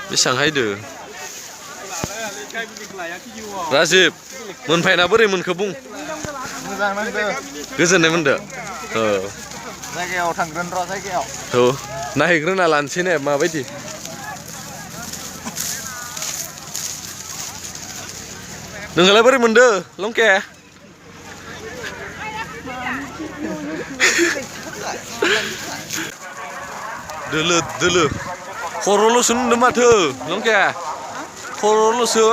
बेसेबां हायदो राजिब मोनफायना बोरै मोनखो बुं मोजां नांदो गोजोननाय मोनदो जायगायाव थांग्रोन र' जायगायाव नायहैग्रोना लानोसै ने माबायदि नोंहालाय बोरै मोनदो लंके दोलो दोलो खर'ल'सो नुदों माथो Lanke खर'ल'सो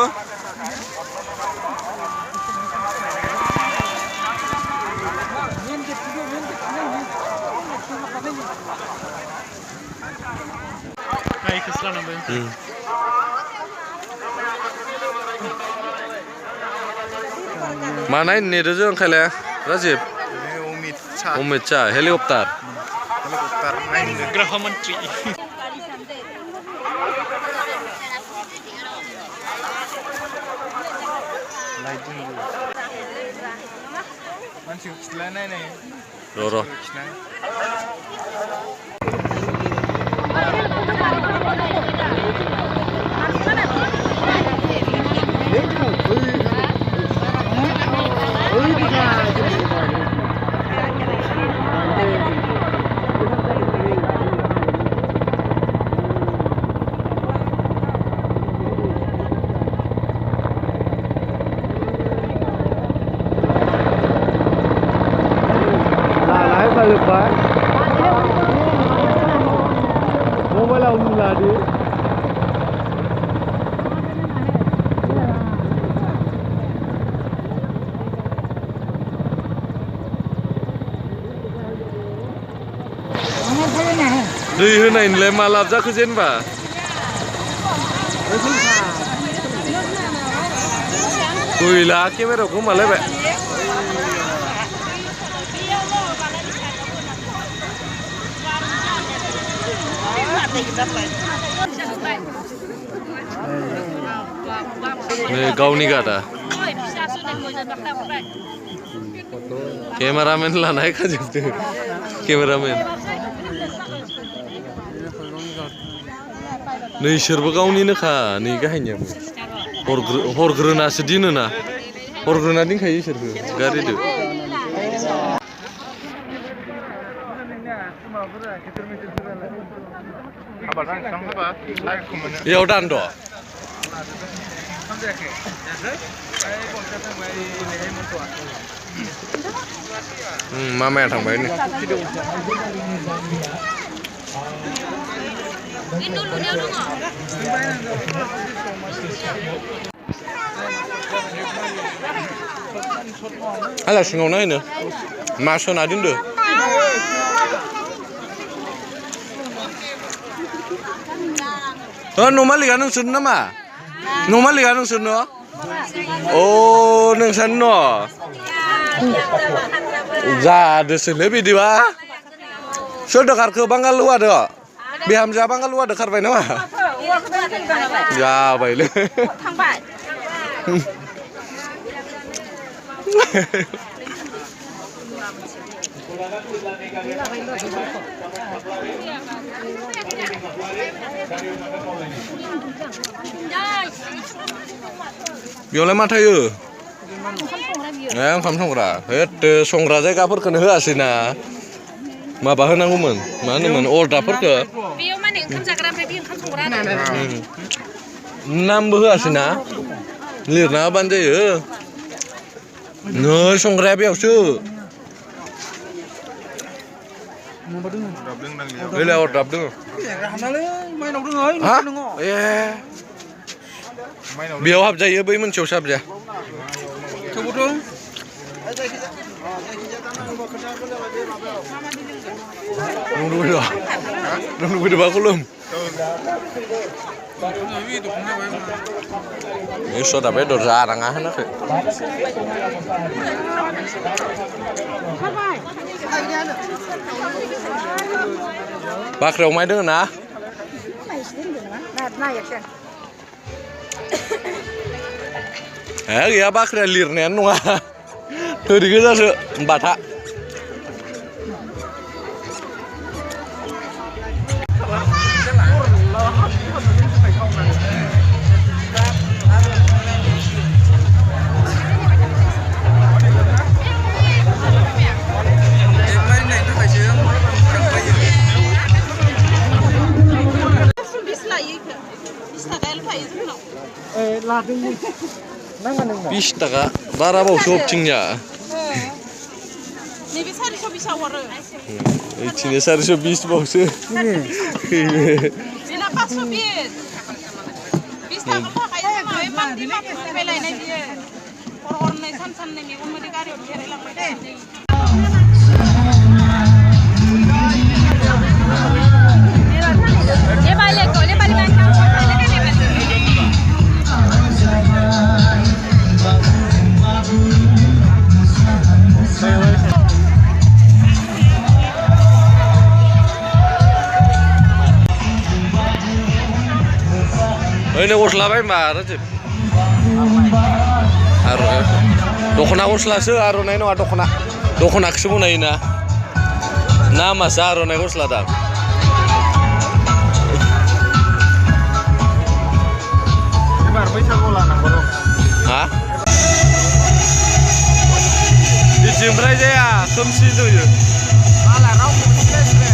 mana ini nedojo angkale Rajib Omid Shah helikopter Graha Menteri Roro दै होनायनिलाय मा लाब जाखो जेनेबा गैला केमेरायाव गोमालायबाय नै गावनि गादा केमेरामेन लानाय खाजोबदो केमेरामेन नै इसोरबो गावनिनोखा नै गाहायनियाबो हरग्रोनासो दिनोना हरग्रोना दिनखायो इसोरबो गारिदो इयाव दानद' मामाया थांबाय नै हाला सिङाव नायनो मा सोना दोनदो न' मालिकआ नोंसोरनो नामा न' मालिकआ नोंसोरनो अ नोंसोरनो न' जादोसोलै बिदिबा सोरदो खारखो बांगाल हौवादो बिहामजोआ बांगाल हौवादो खारबाय नामा जाबायलै बेयावलाय मा थायो ओंखाम संग्रा हेत संग्रा जायगाफोरखौनो होआसै ना माबा होनांगौमोन मा होनोमोन अर्दाबफोरखौ बेयाव माने ओंखाम जाग्रा ओमफ्राय बे ओंखाम संग्रा नामबो होआसै ना लिरना होबानो जायो नै संग्राया बेयावसो बेलाय अर्दाब दङ ए बेयाव हाबजायो बै मोनसेयावसो हाबजाया नों लुबैदोंबा खुलुम सदा बेदर जानाङा होनाखै बाख्रियाव माइ दोङो ना ए गैया बाख्रिया लिरनायानो नङा थोरि गोजासो बाथा 20 थाखा बाराबावसो हबथिंनिया नैबे 420 हरो ओइथिंनिया 420 बावसो जोंना 520 20 थाखा थाखायो जोंहा मान्थलि मार्केटनिफ्राय लायनाय बियो हरनै साननै मैगं मोदै गारियाव जिरायलांबाय दे ले vale banca ओइनो गस्ला बाय मा आरो दख'ना गस्लासो आर'नाइ नङा दख'नाखौसो बनायोना नामासो आर'नाइ गस्ला दा एबार बैसागु लानांगौ हा बिथिंफ्राय जाया खोमसि दोयो माला रावबो मोजाङै